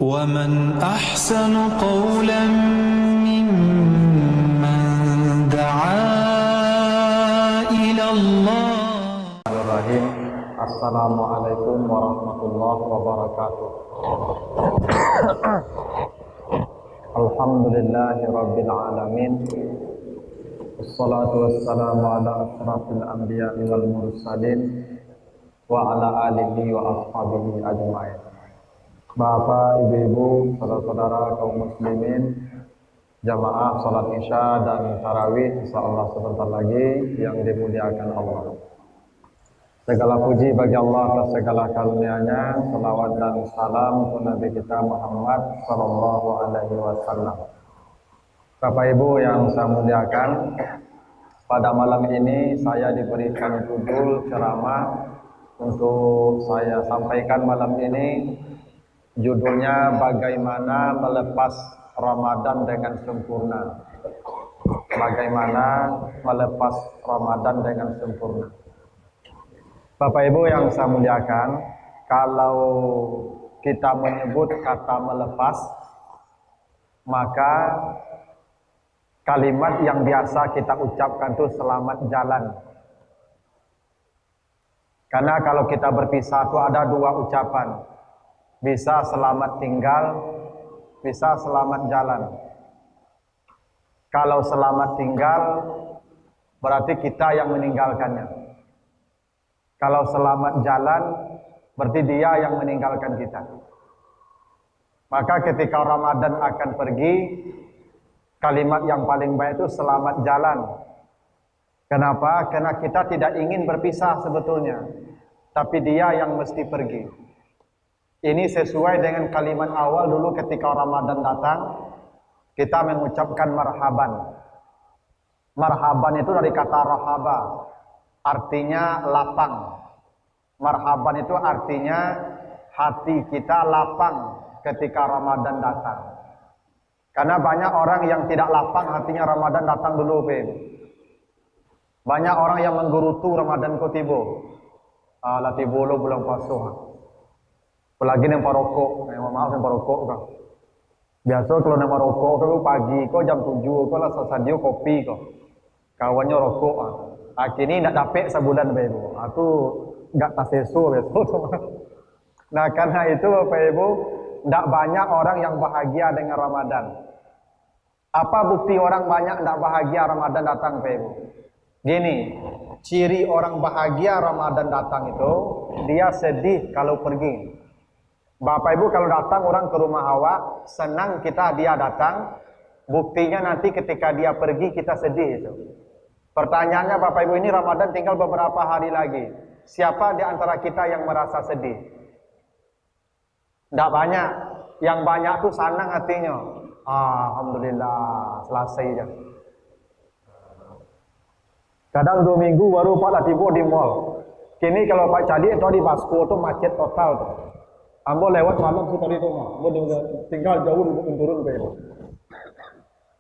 ومن أحسن قولا ممن دعا إلى الله. Assalamualaikum warahmatullahi wabarakatuh. Alhamdulillahi rabbil alamin. Wassalatu wassalamu ala asyrafil anbiya'i wal mursalin wa ala alihi wa ashabihi ajma'in. Bapak, ibu-ibu, saudara-saudara kaum muslimin, jamaah salat isya dan tarawih insyaallah sebentar lagi yang dimuliakan Allah. Segala puji bagi Allah atas segala karunia-Nya, salawat dan salam untuk Nabi kita Muhammad sallallahu alaihi wasallam. Bapak Ibu yang saya muliakan, pada malam ini saya diberikan judul ceramah untuk saya sampaikan malam ini. Judulnya bagaimana melepas Ramadan dengan sempurna. Bagaimana melepas Ramadan dengan sempurna. Bapak Ibu yang saya muliakan, kalau kita menyebut kata melepas, maka kalimat yang biasa kita ucapkan itu selamat jalan. Karena kalau kita berpisah itu ada dua ucapan. Bisa selamat tinggal, bisa selamat jalan. Kalau selamat tinggal, berarti kita yang meninggalkannya. Kalau selamat jalan, berarti dia yang meninggalkan kita. Maka ketika Ramadan akan pergi, kalimat yang paling baik itu selamat jalan. Kenapa? Karena kita tidak ingin berpisah sebetulnya, tapi dia yang mesti pergi. Ini sesuai dengan kalimat awal dulu ketika Ramadan datang, kita mengucapkan marhaban. Marhaban itu dari kata rahaba, artinya lapang. Marhaban itu artinya hati kita lapang ketika Ramadan datang. Karena banyak orang yang tidak lapang hatinya Ramadan datang dulu, banyak orang yang menggerutu Ramadan ko tibo. Lah tibo lo bulan puasa. Apalagi yang parokok, maaf yang parokok kan. Biasa kalau yang parokok itu pagi, kok jam 7, kok lah sasadio kopi kok. Kawannya rokok. Akhirnya tidak dapat sebulan Ibu. Aku nggak tasesu besok. Nah karena itu Bapak Ibu, tidak banyak orang yang bahagia dengan Ramadan. Apa bukti orang banyak tidak bahagia Ramadan datang Bapak Ibu? Gini, ciri orang bahagia Ramadan datang itu, dia sedih kalau pergi. Bapak Ibu kalau datang orang ke rumah awak, senang kita dia datang, buktinya nanti ketika dia pergi kita sedih itu. Pertanyaannya Bapak Ibu, ini Ramadan tinggal beberapa hari lagi. Siapa di antara kita yang merasa sedih? Tidak banyak. Yang banyak tuh senang hatinya. Alhamdulillah, selesai aja. Kadang 2 minggu baru Pak tiba di mall. Kini kalau Pak Cadi itu di Basko tuh macet total tuh. Ambo lewat malam sih tadi itu mah. Tinggal jauh turun ke itu.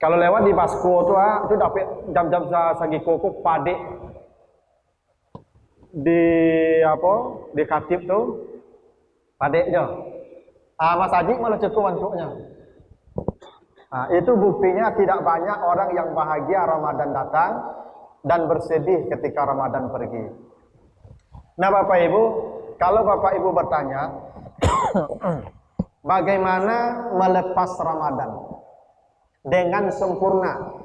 Kalau lewat di Basko tuh itu dapat jam-jam sagi koko pade di apa di Katib tuh pade aja. Mas Haji malah cukup untuknya. Itu buktinya tidak banyak orang yang bahagia Ramadan datang dan bersedih ketika Ramadan pergi. Nah Bapak Ibu, kalau Bapak Ibu bertanya bagaimana melepas Ramadan dengan sempurna?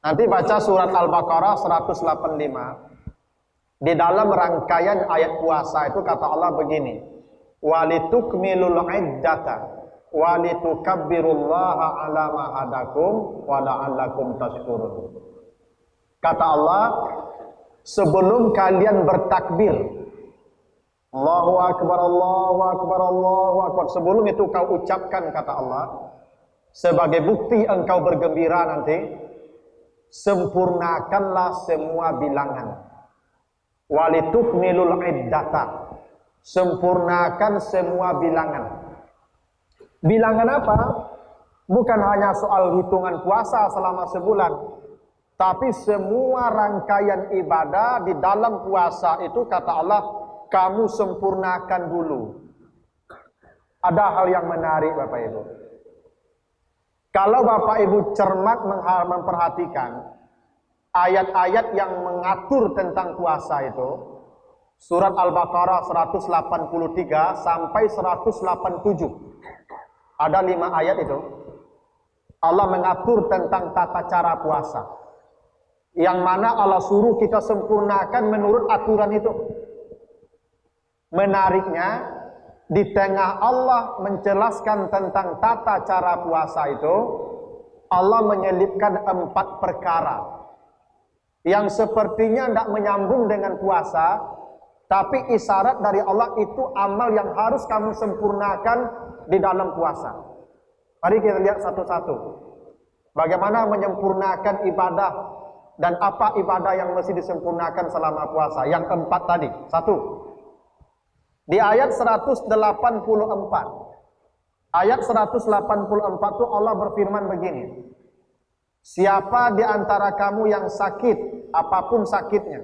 Nanti baca surat Al-Baqarah 185. Di dalam rangkaian ayat puasa itu kata Allah begini, walitukmilul iddata walitukabbirullaha ala ma hadakum wa la'allakum tashkurun. Kata Allah, sebelum kalian bertakbir, Allahu Akbar, Allahu Akbar, Allahu Akbar, sebelum itu kau ucapkan kata Allah, sebagai bukti engkau bergembira nanti, sempurnakanlah semua bilangan. Walitukmilul iddata, sempurnakan semua bilangan. Bilangan apa? Bukan hanya soal hitungan puasa selama sebulan, tapi semua rangkaian ibadah di dalam puasa itu kata Allah, kamu sempurnakan dulu. Ada hal yang menarik Bapak Ibu. Kalau Bapak Ibu cermat memperhatikan ayat-ayat yang mengatur tentang puasa itu, surat Al-Baqarah 183 sampai 187. Ada 5 ayat itu. Allah mengatur tentang tata cara puasa. Yang mana Allah suruh kita sempurnakan menurut aturan itu. Menariknya, di tengah Allah menjelaskan tentang tata cara puasa itu, Allah menyelipkan 4 perkara yang sepertinya tidak menyambung dengan puasa, tapi isyarat dari Allah itu amal yang harus kamu sempurnakan di dalam puasa. Mari kita lihat satu-satu. Bagaimana menyempurnakan ibadah dan apa ibadah yang mesti disempurnakan selama puasa. Yang 4 tadi. 1. Di ayat 184. Ayat 184 itu Allah berfirman begini. Siapa di antara kamu yang sakit, apapun sakitnya,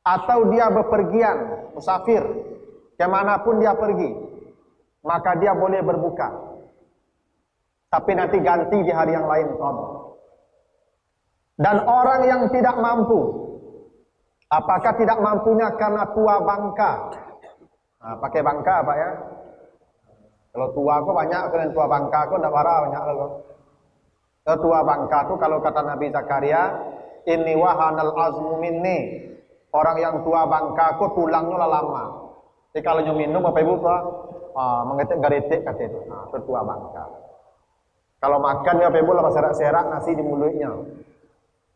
atau dia bepergian, musafir, kemanapun dia pergi, maka dia boleh berbuka. Tapi nanti ganti di hari yang lain qadha. Dan orang yang tidak mampu, apakah tidak mampunya karena tua bangka? Nah, pakai bangka Pak ya. Kalau tua kok banyak, kalau tua bangka kok tidak parah banyak loh. Kalau tua bangka tuh kalau kata Nabi Zakaria, inni wahanal azmu minni. Orang yang tua bangka kok tulangnya lah lama. Jadi kalau minum Bapak Ibu kok mengetik-geretik kata itu. Nah, itu tua bangka. Kalau makan ya Bapak Ibu lah serak-serak nasi di mulutnya.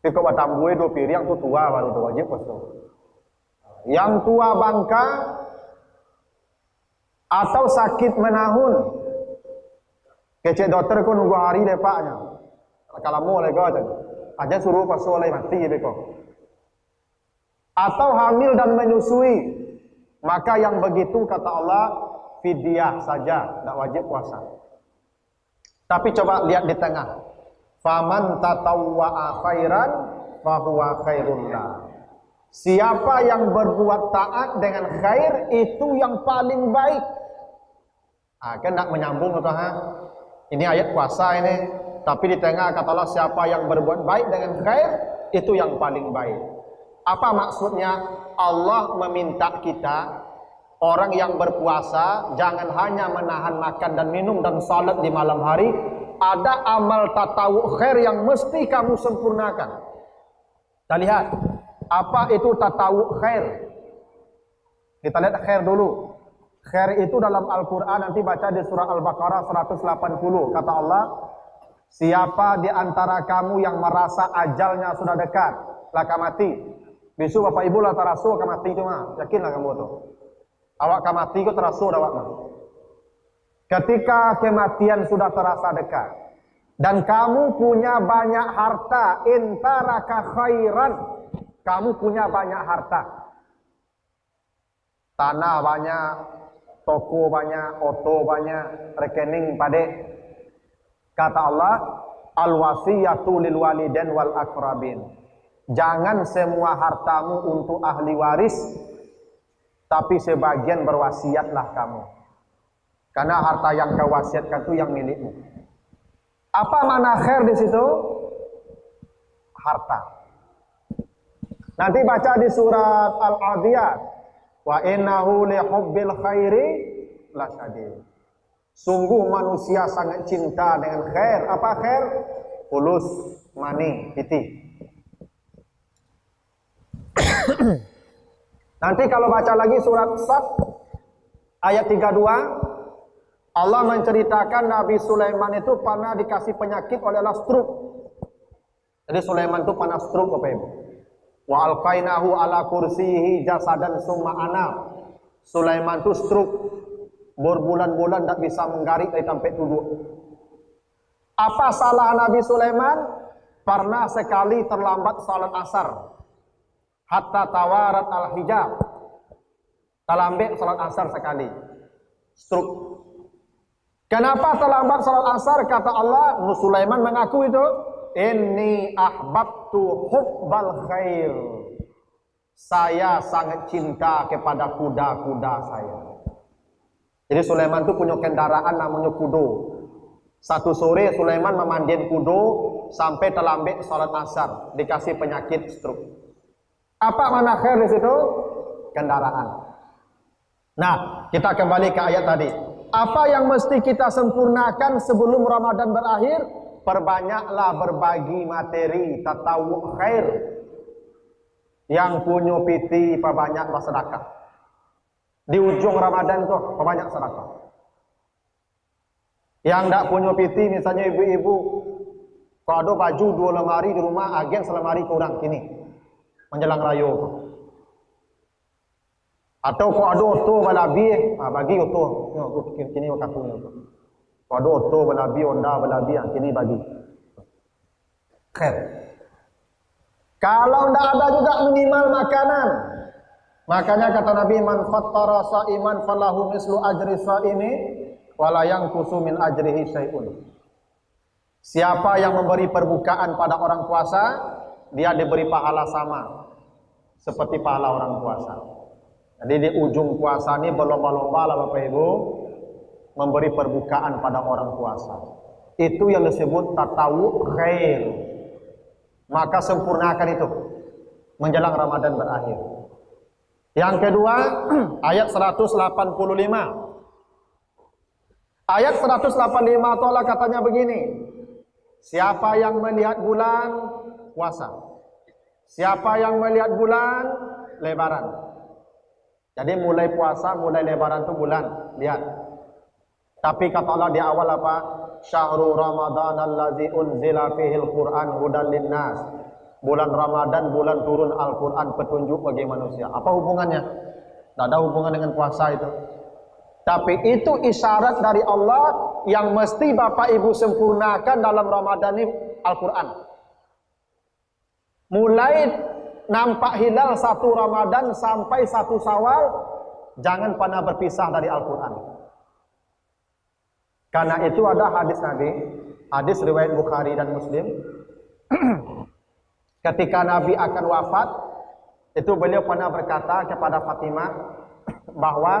Tapi kok batambue 2 piring tuh tua baru tuh wajib puasa. Yang tua bangka atau sakit menahun. Kecek dokter kok nunggu hari lepaknya. Kalau mau lego aja suruh puasa lagi mati beko. Atau hamil dan menyusui, maka yang begitu kata Allah fidyah saja, tidak wajib puasa. Tapi coba lihat di tengah. Faman tatawwa'a khairan fahuwa khairul lah. Siapa yang berbuat taat dengan khair itu yang paling baik. Kan tidak menyambung atau ini ayat puasa ini. Tapi di tengah kata Allah siapa yang berbuat baik dengan khair itu yang paling baik. Apa maksudnya? Allah meminta kita orang yang berpuasa jangan hanya menahan makan dan minum dan salat di malam hari. Ada amal tatawuk khair yang mesti kamu sempurnakan. Kita lihat apa itu tatawuk khair. Kita lihat khair dulu. Khair itu dalam Al-Quran nanti baca di surah Al-Baqarah 180. Kata Allah, siapa di antara kamu yang merasa ajalnya sudah dekat, laka mati. Besok Bapak Ibu lah terasu akan mati itu mah. Yakinlah kamu tuh. Awak akan mati kok terasu awak mah. Ketika kematian sudah terasa dekat dan kamu punya banyak harta, intaraka khairan, kamu punya banyak harta, tanah banyak, toko banyak, oto banyak, rekening pade. Kata Allah, al-wasiyatu lil walidain wal aqrabin. Jangan semua hartamu untuk ahli waris, tapi sebagian berwasiatlah kamu. Karena harta yang kau wasiatkan itu yang milikmu. Apa makna khair di situ? Harta. Nanti baca di surat Al-Adiyat, wa innahu li hubbil khairi lasyadid. Sungguh manusia sangat cinta dengan khair. Apa khair? Fulus, money, piti. Nanti kalau baca lagi surat Sad ayat 32, Allah menceritakan Nabi Sulaiman itu pernah dikasih penyakit oleh Allah stroke. Jadi Sulaiman itu pernah stroke Bapak Ibu. Wa alqainahu ala kursihi jasadan summa ana. Sulaiman itu stroke. Berbulan-bulan tidak bisa menggarik dari tempat duduk. Apa salah Nabi Sulaiman? Pernah sekali terlambat salat asar. Hatta tawarat al-hijab. Terlambat salat asar sekali. Stroke. Kenapa terlambat salat asar? Kata Allah, Sulaiman mengaku itu, inni ahbabtu hubbal khair. Saya sangat cinta kepada kuda-kuda saya. Jadi Sulaiman tuh punya kendaraan namanya kudo. Satu sore Sulaiman memandiin kudo sampai terlambat sholat asar, dikasih penyakit stroke. Apa mana khair di situ? Kendaraan. Nah, kita kembali ke ayat tadi. Apa yang mesti kita sempurnakan sebelum Ramadan berakhir? Perbanyaklah berbagi materi, tatawu khair. Yang punya piti perbanyak bersedekah. Di ujung Ramadan tuh perbanyak sedekah. Yang tak punya piti, misalnya ibu-ibu, kalau ada baju 2 lemari di rumah, agen selemari kurang kini menjelang raya. Atau kalau ada oto balabi, bagi oto, kini wakatunya. Kalau ada oto balabi, onda balabi, kini bagi. Khair. Kalau tidak ada juga minimal makanan. Makanya kata Nabi, man fattara sa'iman falahu mislu ajri sa'imi wala yanqusu min ajrihi syai'un. Siapa yang memberi perbukaan pada orang puasa, dia diberi pahala sama seperti pahala orang puasa. Jadi di ujung puasa ini berlomba-lomba lah Bapak Ibu memberi perbukaan pada orang puasa. Itu yang disebut tatawu khair. Maka sempurnakan itu menjelang Ramadan berakhir. Yang kedua, ayat 185. Ayat 185 itu Allah katanya begini. Siapa yang melihat bulan, puasa. Siapa yang melihat bulan, lebaran. Jadi mulai puasa, mulai lebaran itu bulan, lihat. Tapi kata Allah di awal apa? Syahrul Ramadan allazi unzila fihil Qur'an hudan linnas. Bulan Ramadan, bulan turun Al-Quran, petunjuk bagi manusia. Apa hubungannya? Tidak ada hubungan dengan puasa itu. Tapi itu isyarat dari Allah yang mesti Bapak Ibu sempurnakan dalam Ramadan ini Al-Quran. Mulai nampak hilal 1 Ramadan sampai 1 Syawal, jangan pernah berpisah dari Al-Quran. Karena itu ada hadis Nabi, hadis riwayat Bukhari dan Muslim. Ketika Nabi akan wafat, itu beliau pernah berkata kepada Fatimah bahwa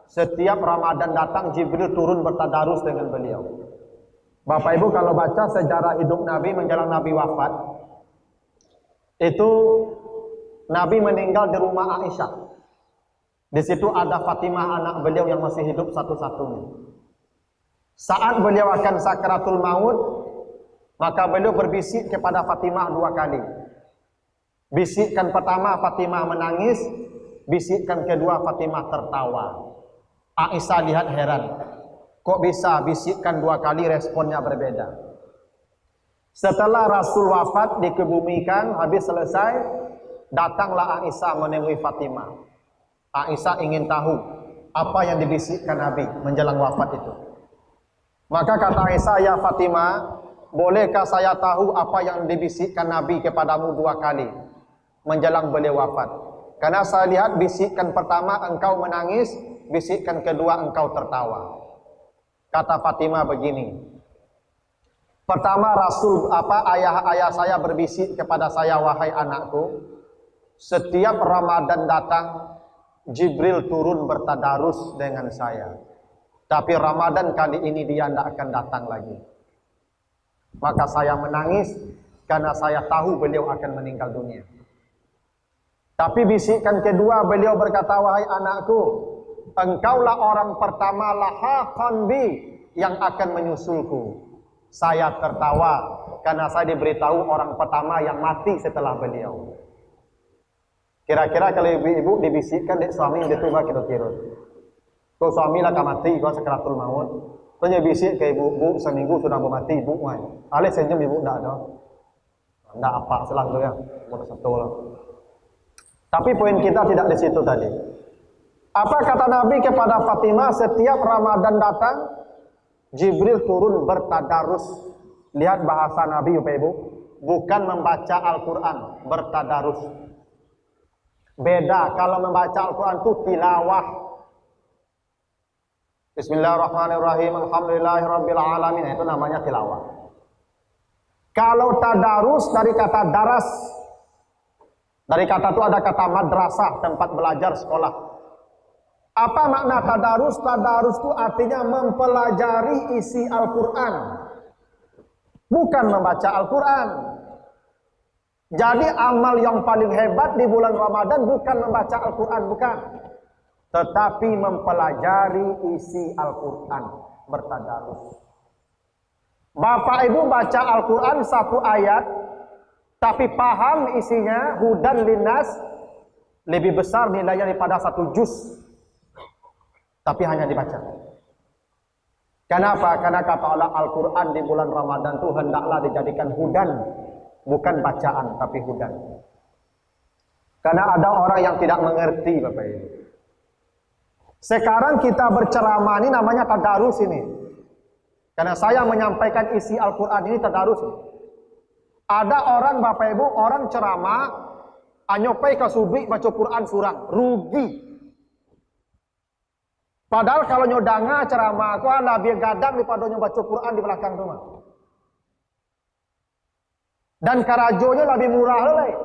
setiap Ramadan datang Jibril turun bertadarus dengan beliau. Bapak Ibu kalau baca sejarah hidup Nabi menjelang Nabi wafat, itu Nabi meninggal di rumah Aisyah. Di situ ada Fatimah anak beliau yang masih hidup satu-satunya. Saat beliau akan sakaratul maut, maka beliau berbisik kepada Fatimah 2 kali. Bisikan pertama Fatimah menangis, bisikan kedua Fatimah tertawa. Aisyah lihat heran. Kok bisa bisikan 2 kali responnya berbeda? Setelah Rasul wafat dikebumikan, habis selesai, datanglah Aisyah menemui Fatimah. Aisyah ingin tahu apa yang dibisikkan Nabi menjelang wafat itu. Maka kata Aisyah, ya Fatimah, bolehkah saya tahu apa yang dibisikkan Nabi kepadamu 2 kali menjelang beliau wafat? Karena saya lihat bisikan pertama engkau menangis, bisikan kedua engkau tertawa. Kata Fatimah begini. Pertama ayah saya berbisik kepada saya, wahai anakku, setiap Ramadan datang Jibril turun bertadarus dengan saya. Tapi Ramadan kali ini dia tidak akan datang lagi. Maka saya menangis karena saya tahu beliau akan meninggal dunia. Tapi bisikan kedua beliau berkata, wahai anakku, engkaulah orang pertama lahaqan bi yang akan menyusulku. Saya tertawa karena saya diberitahu orang pertama yang mati setelah beliau. Kira-kira kalau ibu-ibu dibisikkan dek suami dia tuh kira-kira. Kau suami lah mati, kau sakaratul maut. Tanya bisik ke ibu, seminggu sudah mau mati ibu, alih senyum ibu tidak ada. Tidak apa selang tu ya, boleh satu lah. Tapi poin kita tidak di situ tadi. Apa kata Nabi kepada Fatimah? Setiap Ramadan datang, Jibril turun bertadarus. Lihat bahasa Nabi Bapak Ibu, bukan membaca Al-Quran, bertadarus. Beda kalau membaca Al-Quran itu tilawah. Bismillahirrahmanirrahim, alhamdulillahirabbil alamin, itu namanya tilawah. Kalau tadarus dari kata daras. Dari kata itu ada kata madrasah, tempat belajar sekolah. Apa makna tadarus? Tadarus itu artinya mempelajari isi Al-Quran, bukan membaca Al-Quran. Jadi amal yang paling hebat di bulan Ramadan bukan membaca Al-Quran, bukan. Tetapi mempelajari isi Al-Quran, bertadarus. Bapak Ibu baca Al-Quran satu ayat, tapi paham isinya, hudan linnas, lebih besar nilainya daripada satu juz. Tapi hanya dibaca. Kenapa? Karena kata Allah, Al-Quran di bulan Ramadan itu hendaklah dijadikan hudan, bukan bacaan, tapi hudan. Karena ada orang yang tidak mengerti, Bapak Ibu. Sekarang kita berceramah ini namanya tadarus ini. Karena saya menyampaikan isi Al-Quran ini tadarus. Ada orang, Bapak Ibu, orang ceramah, anyopai ke subik baca Quran surang, rugi. Padahal kalau nyodanga ceramah aku lebih gadang daripada baca Quran di belakang rumah. Dan karajonya lebih murah lagi.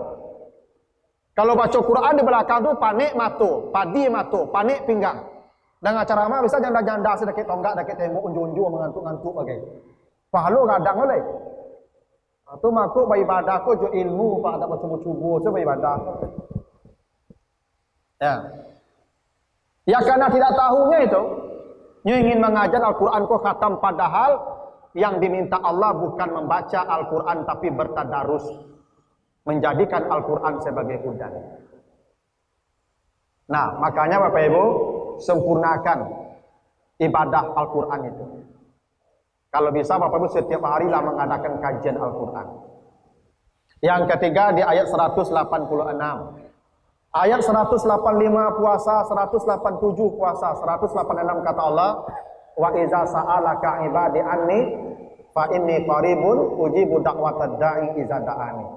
Kalau baca Quran di belakang tu panik mato, padi mato, panik pinggang. Dan ceramah bisa janda-janda sedikit tonggak, sedikit tembok unju-unju mengantuk-ngantuk bagai. Pahala gadang lagi. Itu makuk beribadah ko jo ilmu pak ada cubu-cubu tu beribadah. Ya. Ya karena tidak tahunya itu, ingin mengajar Al-Quran kok khatam, padahal yang diminta Allah bukan membaca Al-Quran tapi bertadarus, menjadikan Al-Quran sebagai hudan. Nah, makanya Bapak Ibu, sempurnakan ibadah Al-Quran itu. Kalau bisa Bapak Ibu setiap hari lah mengadakan kajian Al-Quran. Yang ketiga di ayat 186. Ayat 185 puasa, 187 puasa, 186 kata Allah, wa iza sa'alaka ibadi anni fa inni qaribun ujibu da'watad da'i iza da'ani.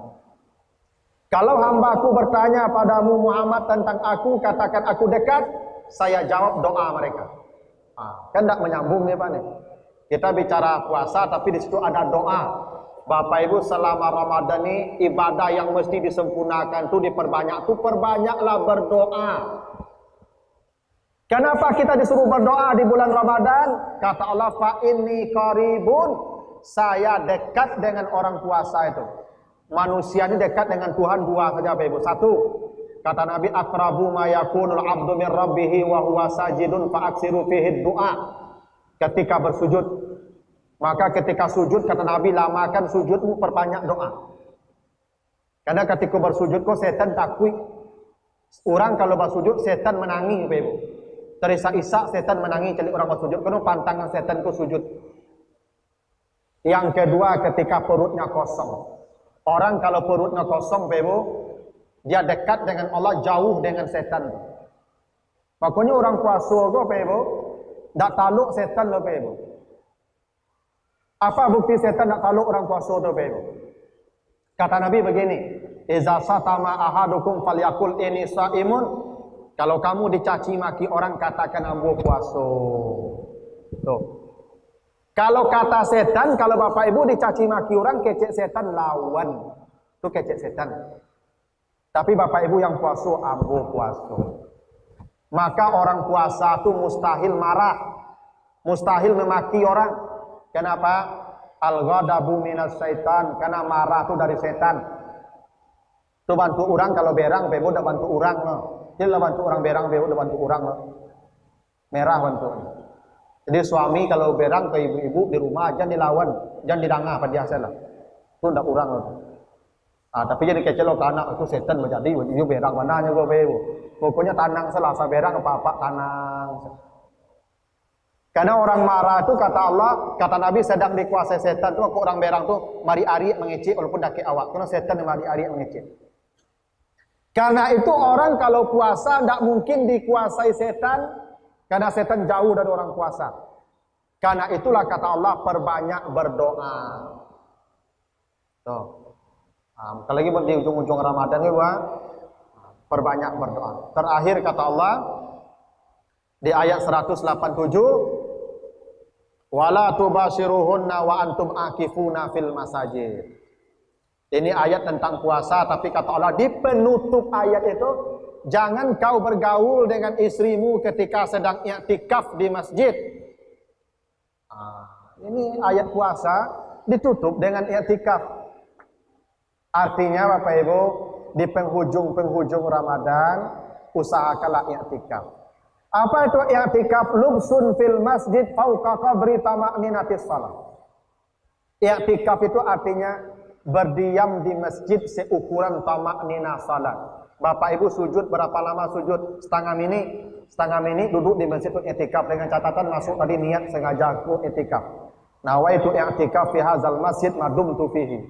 Kalau hambaku bertanya padamu Muhammad tentang aku, katakan aku dekat, saya jawab doa mereka. Kan tidak menyambung nih Pak nih. Kita bicara puasa tapi di situ ada doa. Bapak Ibu selama Ramadan ini ibadah yang mesti disempurnakan tuh diperbanyak, tuh perbanyaklah berdoa. Kenapa kita disuruh berdoa di bulan Ramadan? Kata Allah, fa inni qaribun, saya dekat dengan orang puasa itu. Manusia ini dekat dengan Tuhan dua saja Bapak Ibu. Satu, kata Nabi, aqrabu ma yakunul abdu min rabbih wa huwa sajidun fa aksiru fihi du'a. Ketika bersujud, maka ketika sujud kata Nabi, lamakan sujudmu, perbanyak doa. Karena ketika bersujud kok setan takut. Orang kalau bersujud setan menangi, Bapak Ibu. Terisak-isak setan menangi cari orang bersujud karena pantangan setan ku sujud. Yang kedua ketika perutnya kosong. Orang kalau perutnya kosong, Bapak Ibu, dia dekat dengan Allah, jauh dengan setan. Makanya orang puasa kok, Bapak Ibu, tak taluk setan loh, Bapak Ibu. Apa bukti setan nak taluk orang puasa tu, Bapak Ibu? Kata Nabi begini, iza satama ahadukum falyakul ini saimun. Kalau kamu dicaci maki orang, katakan ambo puasa. Tuh. Kalau kata setan, kalau Bapak Ibu dicaci maki orang, kecek setan lawan. Itu kecek setan. Tapi Bapak Ibu yang puasa, ambo puasa. Maka orang puasa itu mustahil marah, mustahil memaki orang. Kenapa? Al-ghadabu minas syaitan, karena marah itu dari setan. Itu bantu orang kalau berang, Bebo udah bantu orang loh. Jadi lah bantu orang berang, Bebo udah bantu orang loh. Merah bantu. Jadi suami kalau berang ke ibu-ibu di rumah jangan dilawan, jangan didangah pada dia lah. Itu udah orang loh. Tapi jadi kecil loh ke anak itu setan menjadi ibu berang mananya gue Bebo. Pokoknya tanang selasa berang apa-apa tanang. Karena orang marah itu kata Allah, kata Nabi sedang dikuasai setan tuh, kok orang berang tuh mari ari mengecek walaupun daki awak. Karena setan mari ari mengecek. Karena itu orang kalau puasa tidak mungkin dikuasai setan, karena setan jauh dari orang puasa. Karena itulah kata Allah, perbanyak berdoa. Tuh. Kalau lagi di ujung-ujung Ramadan ya, perbanyak berdoa. Terakhir kata Allah di ayat 187, wala tubashiruhunna wa antum akifuna fil masajid. Ini ayat tentang puasa, tapi kata Allah di penutup ayat itu jangan kau bergaul dengan istrimu ketika sedang i'tikaf di masjid. Ini ayat puasa ditutup dengan i'tikaf. Artinya Bapak Ibu, di penghujung Ramadan usahakanlah i'tikaf. Apa itu i'tikaf? Lubsun fil masjid fauqa qadri tama'ninatis shalah. I'tikaf itu artinya berdiam di masjid seukuran tamaknina salat. Bapak Ibu sujud berapa lama sujud? Setengah menit duduk di masjid itu i'tikaf, dengan catatan masuk tadi niat sengaja aku i'tikaf. Nawaitu i'tikaf fi hadzal masjid madumtu fihi.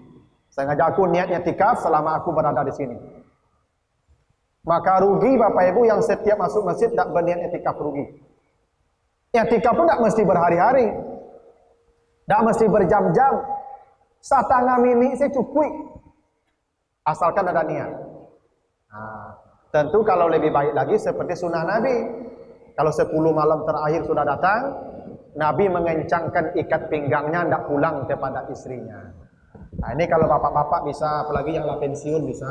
Sengaja aku niat i'tikaf selama aku berada di sini. Maka rugi Bapak Ibu yang setiap masuk masjid tidak berniat i'tikaf, rugi. I'tikaf pun tidak mesti berhari-hari. Tidak mesti berjam-jam. Setengah menit saya cukup, asalkan ada niat. Tentu kalau lebih baik lagi seperti sunnah Nabi. Kalau 10 malam terakhir sudah datang, Nabi mengencangkan ikat pinggangnya, tidak pulang kepada istrinya. Nah, ini kalau bapak-bapak bisa, apalagi yang lah pensiun bisa.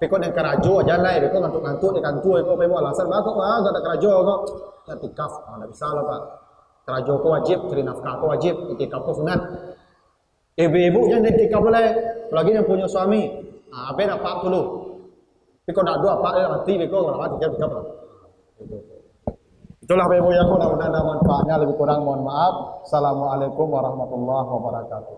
Tapi kok yang kerajo aja lah, itu ngantuk-ngantuk di kantor, itu apa alasan bagus gak ada kerajo kok. I'tikaf, tidak bisa lah Pak. Kerajo ko wajib, cari nafkah ko wajib, i'tikaf ko sunat. Ibu-ibu jangan i'tikaf boleh, apalagi yang punya suami. Apa nak pak dulu. Tapi kalau nak dua pak dia mati, kalau nak mati dia i'tikaf lah. Itulah Ibu yang mudah-mudahan ada manfaatnya, lebih kurang mohon maaf. Assalamualaikum warahmatullahi wabarakatuh.